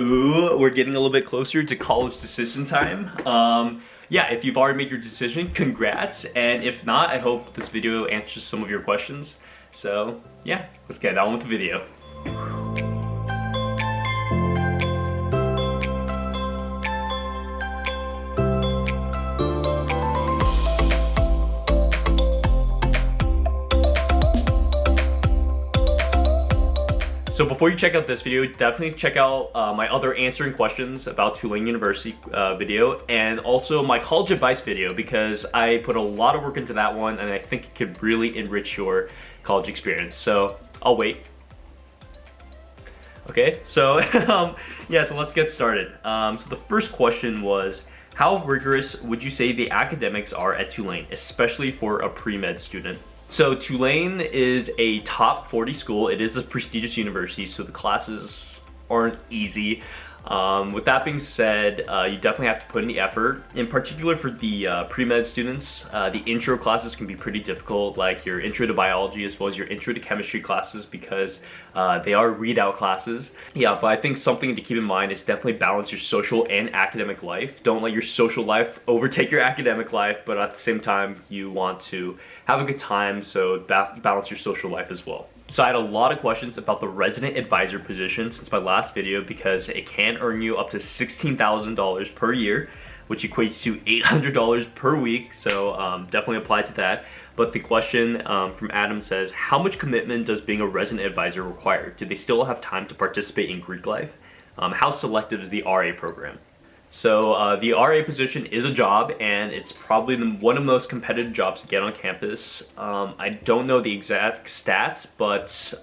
Ooh, we're getting a little bit closer to college decision time. Yeah, if you've already made your decision, congrats. And if not, I hope this video answers some of your questions. So yeah, let's get on with the video. So before you check out this video, definitely check out my other answering questions about Tulane University video, and also my college advice video, because I put a lot of work into that one and I think it could really enrich your college experience. So I'll wait. Okay, so yeah, so let's get started. So the first question was, how rigorous would you say the academics are at Tulane, especially for a pre-med student? So Tulane is a top 40 school. It is a prestigious university, so the classes aren't easy. With that being said, you definitely have to put in the effort. In particular for the pre-med students, the intro classes can be pretty difficult, like your intro to biology as well as your intro to chemistry classes, because they are readout classes. Yeah, but I think something to keep in mind is definitely balance your social and academic life. Don't let your social life overtake your academic life, but at the same time, you want to have a good time, so balance your social life as well. So I had a lot of questions about the resident advisor position since my last video, because it can earn you up to $16,000 per year, which equates to $800 per week. So definitely apply to that. But the question from Adam says, how much commitment does being a resident advisor require? Do they still have time to participate in Greek life? How selective is the RA program? So the RA position is a job, and it's probably one of the most competitive jobs to get on campus. I don't know the exact stats, but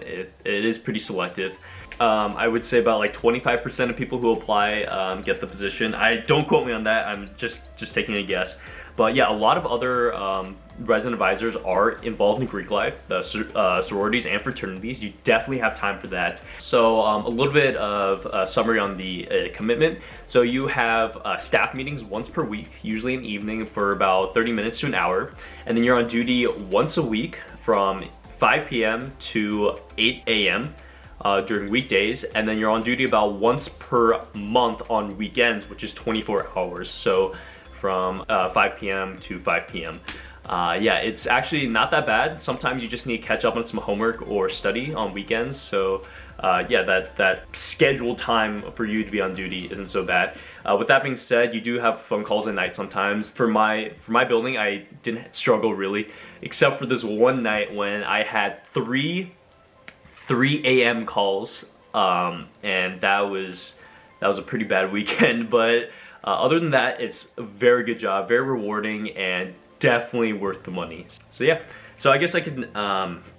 it is pretty selective. I would say about like 25% of people who apply get the position. Don't quote me on that, I'm just taking a guess. But yeah, a lot of other resident advisors are involved in Greek life, the sororities and fraternities. You definitely have time for that. So a little bit of a summary on the commitment. So you have staff meetings once per week, usually in the evening for about 30 minutes to an hour. And then you're on duty once a week from 5 p.m. to 8 a.m. During weekdays, and then you're on duty about once per month on weekends, which is 24 hours. So from 5 p.m. to 5 p.m. Yeah, it's actually not that bad. Sometimes you just need to catch up on some homework or study on weekends. So yeah, that scheduled time for you to be on duty isn't so bad. With that being said, you do have phone calls at night sometimes. For my building, I didn't struggle really, except for this one night when I had three a.m. calls, and that was a pretty bad weekend. But other than that, it's a very good job, very rewarding, and definitely worth the money. So yeah, so I guess I can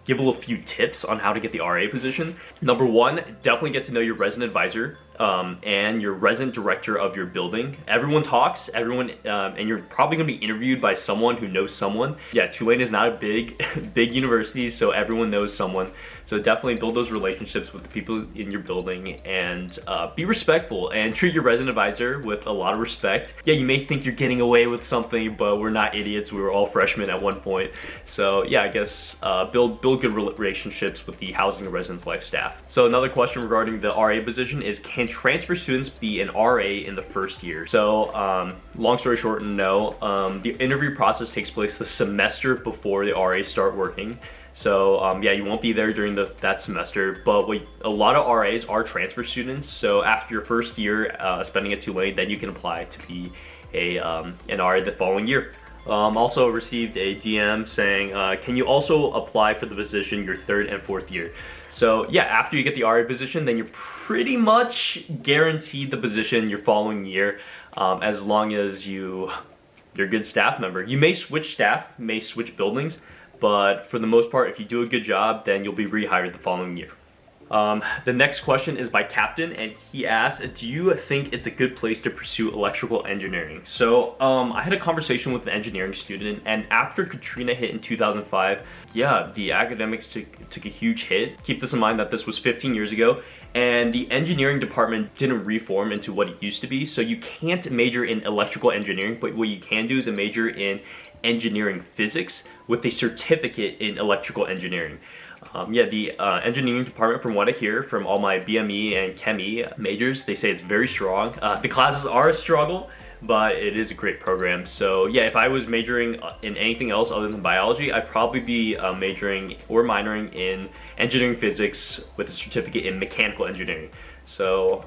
give a little few tips on how to get the RA position. Number one, definitely get to know your resident advisor and your resident director of your building. Everyone talks, and you're probably gonna be interviewed by someone who knows someone. Yeah, Tulane is not a big university, so everyone knows someone. So definitely build those relationships with the people in your building, and be respectful and treat your resident advisor with a lot of respect. Yeah, you may think you're getting away with something, but we're not idiots. We were all freshmen at one point. So yeah, I guess build good relationships with the housing and residence life staff. So another question regarding the RA position is, can transfer students be an RA in the first year? So long story short, no. The interview process takes place the semester before the RAs start working. So yeah, you won't be there during that semester, but a lot of RAs are transfer students. So after your first year spending at Tulane, then you can apply to be an RA the following year. Also received a DM saying, can you also apply for the position your third and fourth year? So yeah, after you get the RA position, then you're pretty much guaranteed the position your following year, as long as you're a good staff member. You may switch staff, may switch buildings, but for the most part, if you do a good job, then you'll be rehired the following year. The next question is by Captain, and he asked, do you think it's a good place to pursue electrical engineering? So I had a conversation with an engineering student, and after Katrina hit in 2005, yeah, the academics took a huge hit. Keep this in mind that this was 15 years ago, and the engineering department didn't reform into what it used to be. So you can't major in electrical engineering, but what you can do is a major in engineering physics with a certificate in electrical engineering. Yeah, the engineering department, from what I hear from all my BME and Chemi majors, they say it's very strong. The classes are a struggle, but it is a great program. So yeah, if I was majoring in anything else other than biology, I'd probably be majoring or minoring in engineering physics with a certificate in mechanical engineering. So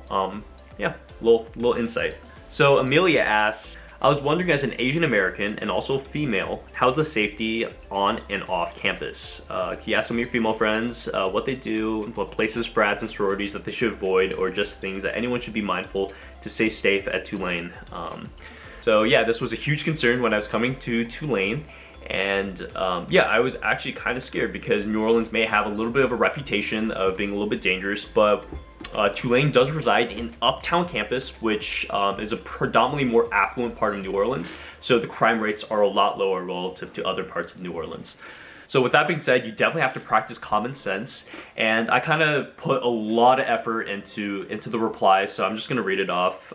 yeah, little insight. So Amelia asks, I was wondering, as an Asian American and also female, how's the safety on and off campus? Can you ask some of your female friends what they do, what places, frats, and sororities that they should avoid, or just things that anyone should be mindful to stay safe at Tulane? So yeah, this was a huge concern when I was coming to Tulane. And yeah, I was actually kind of scared because New Orleans may have a little bit of a reputation of being a little bit dangerous, but Tulane does reside in Uptown campus, which is a predominantly more affluent part of New Orleans, so the crime rates are a lot lower relative to other parts of New Orleans. So with that being said, you definitely have to practice common sense, and I kind of put a lot of effort into the reply, so I'm just going to read it off.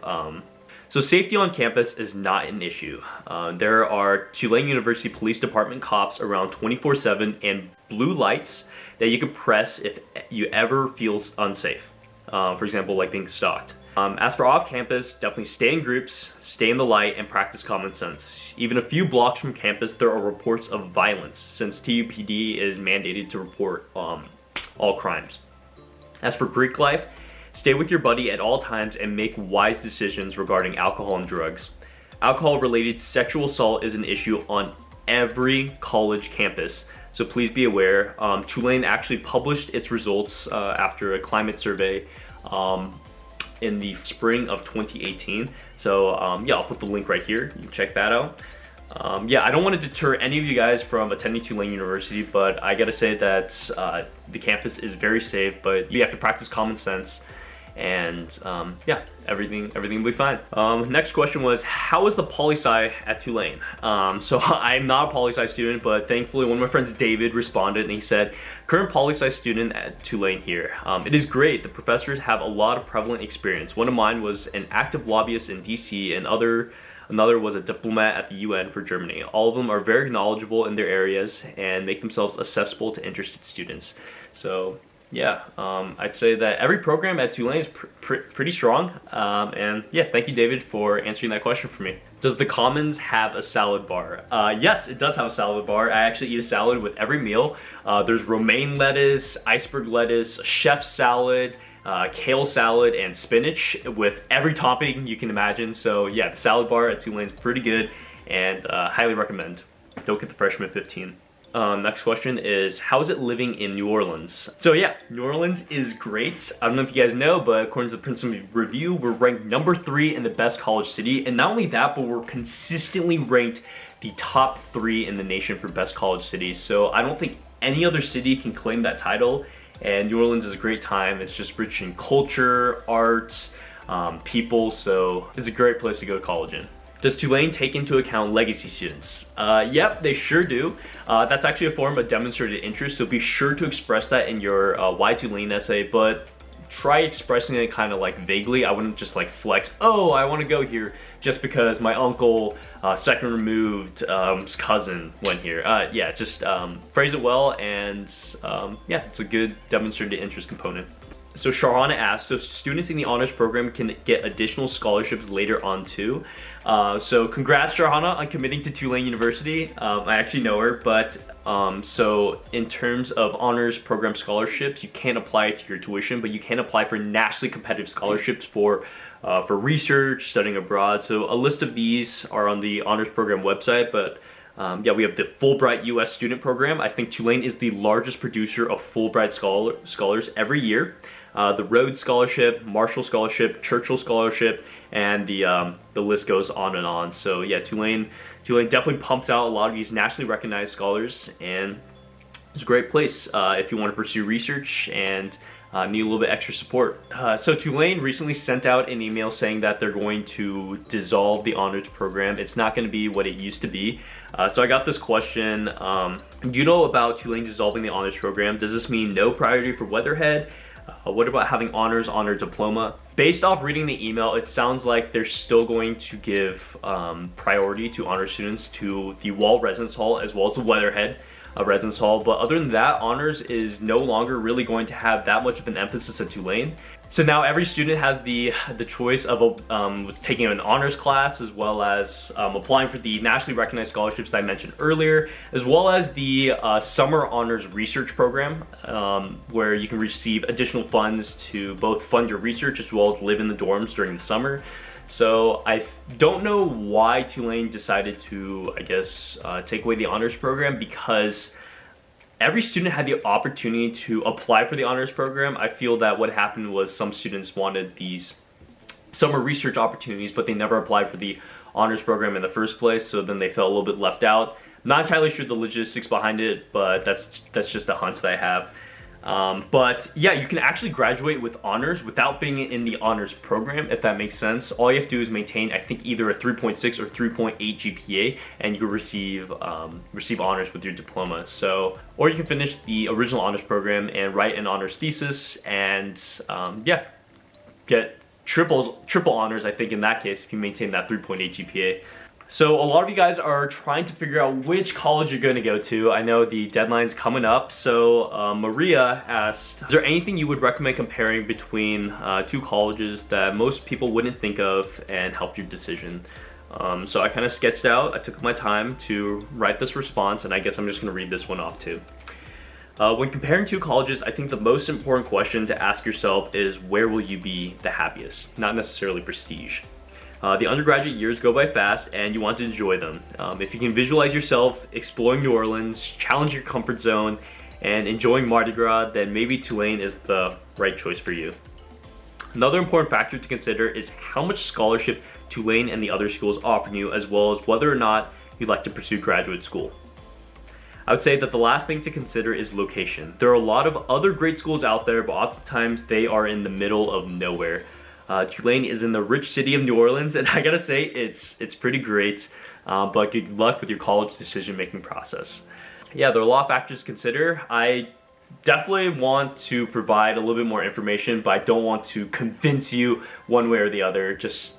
So safety on campus is not an issue. There are Tulane University Police Department cops around 24/7 and blue lights that you can press if you ever feel unsafe. For example, like being stalked. As for off campus, definitely stay in groups, stay in the light, and practice common sense. Even a few blocks from campus, there are reports of violence since TUPD is mandated to report all crimes. As for Greek life, stay with your buddy at all times and make wise decisions regarding alcohol and drugs. Alcohol-related sexual assault is an issue on every college campus, so please be aware. Tulane actually published its results after a climate survey in the spring of 2018. So yeah, I'll put the link right here. You can check that out. Yeah, I don't want to deter any of you guys from attending Tulane University, but I gotta say that the campus is very safe, but you have to practice common sense. And yeah, everything will be fine. Next question was, how is the Poli-Sci at Tulane? So I'm not a Poli-Sci student, but thankfully one of my friends, David, responded and he said, current Poli-Sci student at Tulane here. It is great. The professors have a lot of prevalent experience. One of mine was an active lobbyist in DC, and another was a diplomat at the UN for Germany. All of them are very knowledgeable in their areas and make themselves accessible to interested students. So yeah, I'd say that every program at Tulane is pretty strong. And yeah, thank you, David, for answering that question for me. Does the Commons have a salad bar? Yes, it does have a salad bar. I actually eat a salad with every meal. There's romaine lettuce, iceberg lettuce, chef salad, kale salad, and spinach with every topping you can imagine. So yeah, the salad bar at Tulane is pretty good, and highly recommend. Don't get the freshman 15. Next question is, how is it living in New Orleans? So yeah, New Orleans is great. I don't know if you guys know, but according to the Princeton Review, we're ranked number 3 in the best college city. And not only that, but we're consistently ranked the top 3 in the nation for best college cities. So I don't think any other city can claim that title. And New Orleans is a great time. It's just rich in culture, art, people. So it's a great place to go to college in. Does Tulane take into account legacy students? Yep, they sure do. That's actually a form of demonstrated interest, so be sure to express that in your Why Tulane essay, but try expressing it kind of like vaguely. I wouldn't just like flex, oh, I want to go here just because my uncle, second removed cousin went here. Yeah, just phrase it well, and yeah, it's a good demonstrated interest component. So Sharhana asked, so students in the honors program can get additional scholarships later on too. So congrats, Sharhana, on committing to Tulane University. I actually know her, but so in terms of honors program scholarships, you can't apply to your tuition, but you can apply for nationally competitive scholarships for research, studying abroad. So a list of these are on the honors program website, but yeah, we have the Fulbright U.S. student program. I think Tulane is the largest producer of Fulbright scholars every year. The Rhodes Scholarship, Marshall Scholarship, Churchill Scholarship, and the list goes on and on. So yeah, Tulane definitely pumps out a lot of these nationally recognized scholars, and it's a great place if you want to pursue research and need a little bit extra support. So Tulane recently sent out an email saying that they're going to dissolve the honors program. It's not going to be what it used to be. So I got this question, do you know about Tulane dissolving the honors program? Does this mean no priority for Weatherhead? What about having honors on their diploma? Based off reading the email, it sounds like they're still going to give priority to honor students to the Wall Residence Hall as well as the Weatherhead. residence hall. But other than that, honors is no longer really going to have that much of an emphasis at Tulane. So now every student has the choice of taking an honors class, as well as applying for the nationally recognized scholarships that I mentioned earlier, as well as the summer honors research program, where you can receive additional funds to both fund your research as well as live in the dorms during the summer. So I don't know why Tulane decided to, I guess, take away the honors program, because every student had the opportunity to apply for the honors program. I feel that what happened was some students wanted these summer research opportunities, but they never applied for the honors program in the first place, so then they felt a little bit left out. I'm not entirely sure the logistics behind it, but that's just a hunch that I have. But yeah, you can actually graduate with honors without being in the honors program, if that makes sense. All you have to do is maintain, I think, either a 3.6 or 3.8 GPA, and you receive honors with your diploma. So, or you can finish the original honors program and write an honors thesis, and yeah, get triple honors, I think, in that case, if you maintain that 3.8 GPA. So a lot of you guys are trying to figure out which college you're going to go to. I know the deadline's coming up. So Maria asked, is there anything you would recommend comparing between two colleges that most people wouldn't think of and help your decision? So I kind of sketched out, I took my time to write this response, and I guess I'm just going to read this one off too. When comparing two colleges, I think the most important question to ask yourself is, where will you be the happiest? Not necessarily prestige. The undergraduate years go by fast, and you want to enjoy them. If you can visualize yourself exploring New Orleans, challenge your comfort zone, and enjoying Mardi Gras, then maybe Tulane is the right choice for you. Another important factor to consider is how much scholarship Tulane and the other schools offer you, as well as whether or not you'd like to pursue graduate school. I would say that the last thing to consider is location. There are a lot of other great schools out there, but oftentimes they are in the middle of nowhere. Tulane is in the rich city of New Orleans, and I gotta say, it's pretty great, but good luck with your college decision-making process. Yeah, there are a lot of factors to consider. I definitely want to provide a little bit more information, but I don't want to convince you one way or the other. Just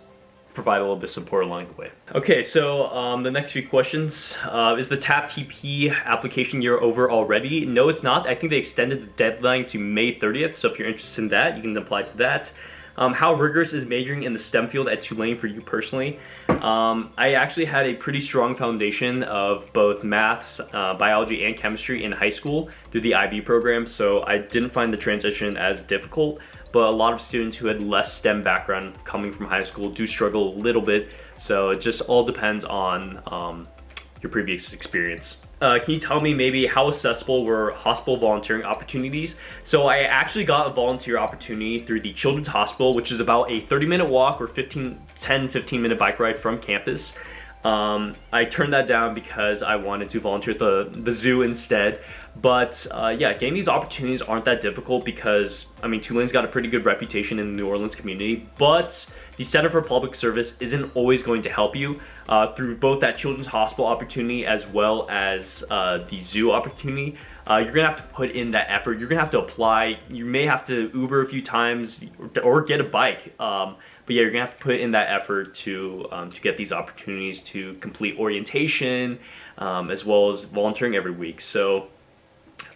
provide a little bit of support along the way. Okay, so the next few questions. Is the TAP TP application year over already? No, it's not. I think they extended the deadline to May 30th, so if you're interested in that, you can apply to that. How rigorous is majoring in the STEM field at Tulane for you personally? I actually had a pretty strong foundation of both maths, biology, and chemistry in high school through the IB program, so I didn't find the transition as difficult, but a lot of students who had less STEM background coming from high school do struggle a little bit, so it just all depends on your previous experience. Can you tell me maybe how accessible were hospital volunteering opportunities? So I actually got a volunteer opportunity through the Children's Hospital, which is about a 30-minute walk or 10-15-minute bike ride from campus. I turned that down because I wanted to volunteer at the zoo instead. But yeah, getting these opportunities aren't that difficult because, I mean, Tulane's got a pretty good reputation in the New Orleans community, but the Center for Public Service isn't always going to help you through both that Children's Hospital opportunity as well as the zoo opportunity. You're gonna have to put in that effort. You're gonna have to apply. You may have to Uber a few times or get a bike. But yeah, you're gonna have to put in that effort to get these opportunities to complete orientation as well as volunteering every week. So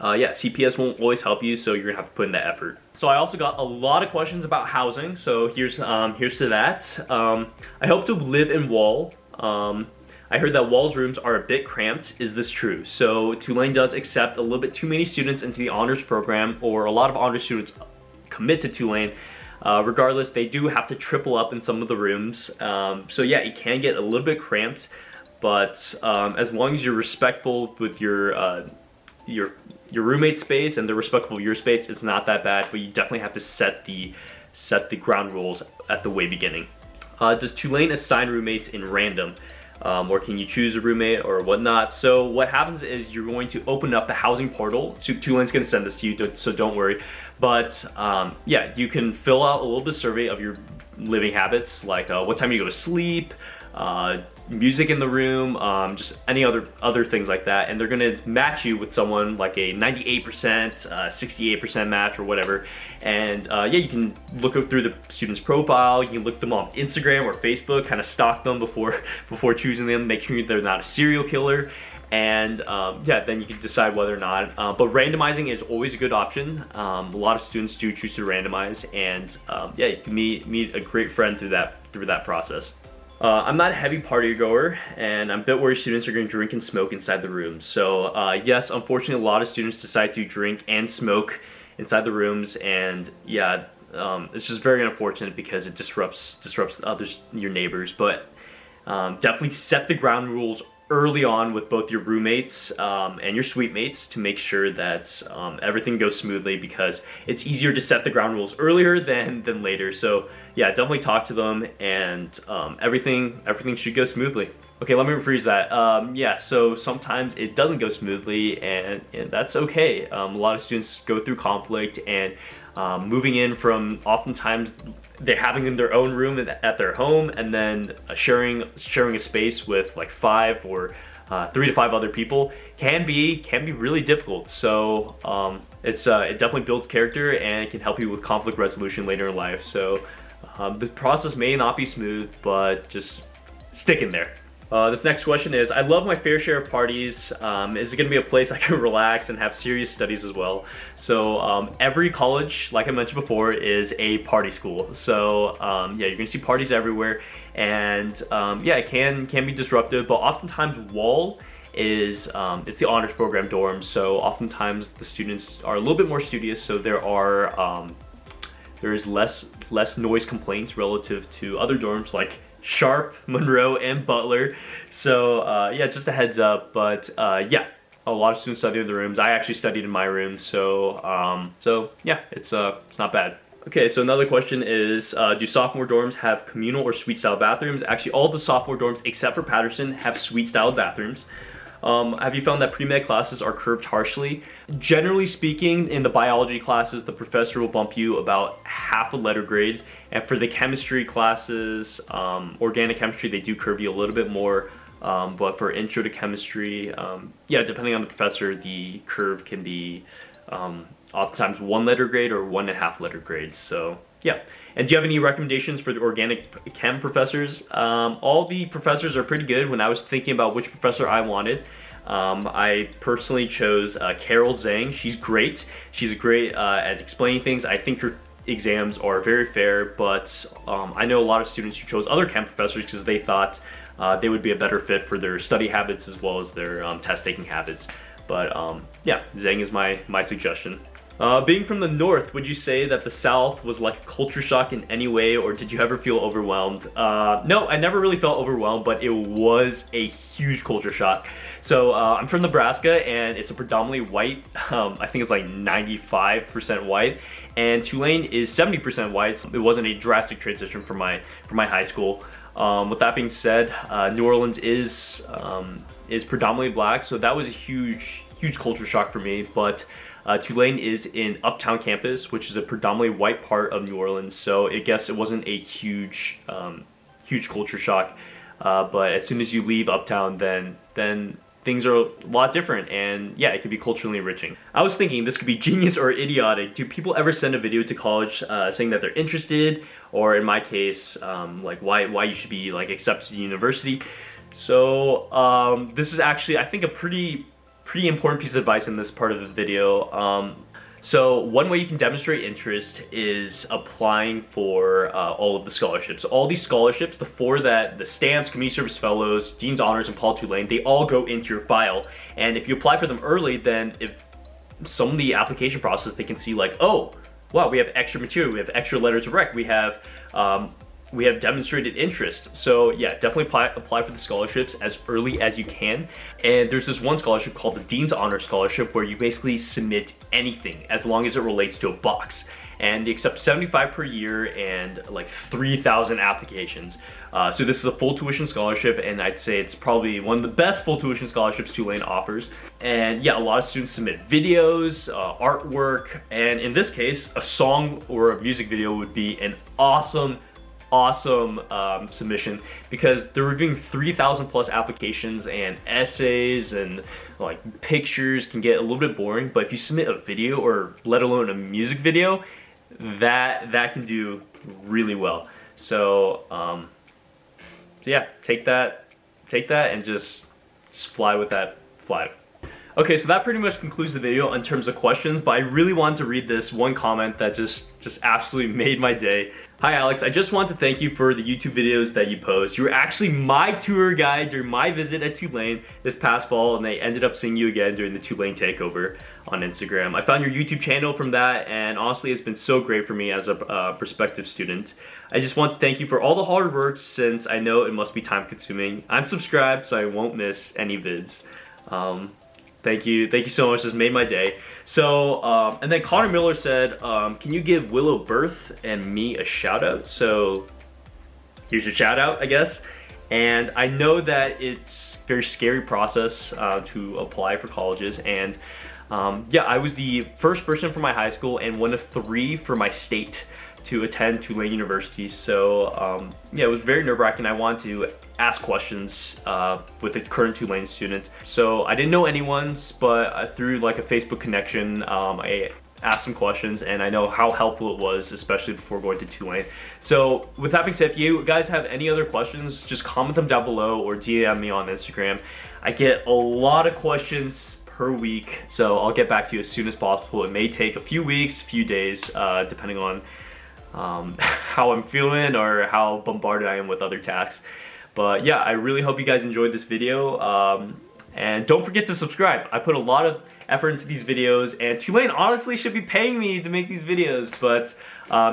yeah, CPS won't always help you, so you're gonna have to put in that effort. So I also got a lot of questions about housing, so here's to that. I hope to live in Wall. I heard that Wall's rooms are a bit cramped. Is this true? So Tulane does accept a little bit too many students into the honors program, or a lot of honors students commit to Tulane. Regardless, they do have to triple up in some of the rooms. So yeah, it can get a little bit cramped, but as long as you're respectful with your roommate space and they're respectful of your space, it's not that bad, but you definitely have to set the ground rules at the way beginning. Does Tulane assign roommates in random? Or can you choose a roommate or whatnot? So what happens is you're going to open up the housing portal. Tulane's going to send this to you, so don't worry. But yeah, you can fill out a little bit of survey of your living habits, like what time you go to sleep, music in the room, just any other things like that, and they're gonna match you with someone like a 98%, 68% match or whatever. And yeah, you can look through the student's profile, you can look them on Instagram or Facebook, kind of stalk them before choosing them, make sure they're not a serial killer. and yeah, then you can decide whether or not. But randomizing is always a good option. A lot of students do choose to randomize, and yeah, you can meet a great friend through that process. I'm not a heavy party goer, and I'm a bit worried students are going to drink and smoke inside the room. So yes, unfortunately, a lot of students decide to drink and smoke inside the rooms, and yeah, it's just very unfortunate because it disrupts your neighbors. But definitely set the ground rules early on with both your roommates and your suite mates to make sure that everything goes smoothly, because it's easier to set the ground rules earlier than later. So yeah, definitely talk to them, and everything should go smoothly. Okay, let me rephrase that. Yeah, so sometimes it doesn't go smoothly, and that's okay. A lot of students go through conflict, and moving in from oftentimes they're having in their own room at their home, and then sharing a space with like 5 or 3 to 5 other people can be really difficult. So it definitely builds character, and it can help you with conflict resolution later in life. So the process may not be smooth, but just stick in there. This next question is, I love my fair share of parties. Is it going to be a place I can relax and have serious studies as well? So every college, like I mentioned before, is a party school. So yeah, you're going to see parties everywhere, and yeah, it can be disruptive, but oftentimes WAL is it's the honors program dorm. So oftentimes the students are a little bit more studious, so there's less noise complaints relative to other dorms like Sharp, Monroe, and Butler. So yeah, just a heads up. But yeah, a lot of students study in the rooms. I actually studied in my room, so yeah, it's not bad. Okay, so another question is, do sophomore dorms have communal or suite style bathrooms? Actually, all the sophomore dorms except for Patterson have suite style bathrooms. Have you found that pre-med classes are curved harshly? Generally speaking, in the biology classes, the professor will bump you about half a letter grade. And for the chemistry classes, organic chemistry, they do curve you a little bit more. But for intro to chemistry, yeah, depending on the professor, the curve can be oftentimes 1 letter grade or 1.5 letter grades. So yeah. And do you have any recommendations for the organic chem professors? All the professors are pretty good. When I was thinking about which professor I wanted, I personally chose Carol Zhang. She's great. She's great at explaining things. I think her exams are very fair, but I know a lot of students who chose other chem professors because they thought they would be a better fit for their study habits as well as their test-taking habits. But yeah, Zhang is my suggestion. Being from the North, would you say that the South was like a culture shock in any way, or did you ever feel overwhelmed? No, I never really felt overwhelmed, but it was a huge culture shock. So I'm from Nebraska, and it's a predominantly white, I think it's like 95% white, and Tulane is 70% white. It wasn't a drastic transition from my high school. With that being said, New Orleans is predominantly black, so that was a huge culture shock for me. But Tulane is in Uptown campus, which is a predominantly white part of New Orleans, so I guess it wasn't a huge culture shock. But as soon as you leave Uptown, then things are a lot different, and yeah, it could be culturally enriching. I was thinking this could be genius or idiotic. Do people ever send a video to college saying that they're interested, or in my case, like why you should be like accepted to university? So this is actually, I think, a pretty important piece of advice in this part of the video. So one way you can demonstrate interest is applying for all of the scholarships. All these scholarships, the 4 that the Stamps, Community Service Fellows, Dean's Honors, and Paul Tulane, they all go into your file. And if you apply for them early, then if some of the application process, they can see like, oh, wow, we have extra material, we have extra letters of rec, we have demonstrated interest. So yeah, definitely apply for the scholarships as early as you can. And there's this one scholarship called the Dean's Honor Scholarship, where you basically submit anything as long as it relates to a box. And they accept 75 per year and like 3,000 applications. So this is a full tuition scholarship, and I'd say it's probably one of the best full tuition scholarships Tulane offers. And yeah, a lot of students submit videos, artwork, and in this case, a song or a music video would be an awesome submission, because they're reviewing 3,000 plus applications, and essays and like pictures can get a little bit boring. But if you submit a video, or let alone a music video, that can do really well. So yeah, take that and just fly with that flag. Okay, so that pretty much concludes the video in terms of questions, but I really wanted to read this one comment that just absolutely made my day. Hi Alex, I just want to thank you for the YouTube videos that you post. You were actually my tour guide during my visit at Tulane this past fall, and I ended up seeing you again during the Tulane takeover on Instagram. I found your YouTube channel from that, and honestly it's been so great for me as a prospective student. I just want to thank you for all the hard work, since I know it must be time consuming. I'm subscribed so I won't miss any vids. Thank you so much, this made my day. So, and then Connor Miller said, can you give Willow Birth and me a shout out? So, here's your shout out, I guess. And I know that it's a very scary process to apply for colleges, and yeah, I was the first person from my high school and one of 3 for my state to attend Tulane University. So yeah, it was very nerve-wracking. I wanted to ask questions with a current Tulane student. So I didn't know anyone, but through like a Facebook connection, I asked some questions, and I know how helpful it was, especially before going to Tulane. So with that being said, if you guys have any other questions, just comment them down below or DM me on Instagram. I get a lot of questions per week, so I'll get back to you as soon as possible. It may take a few weeks, few days, depending on how I'm feeling or how bombarded I am with other tasks. But yeah, I really hope you guys enjoyed this video, and don't forget to subscribe. I put a lot of effort into these videos, and Tulane honestly should be paying me to make these videos, but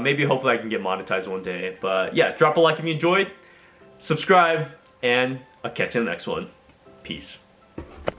maybe hopefully I can get monetized one day. But yeah, drop a like if you enjoyed, subscribe, and I'll catch you in the next one. Peace.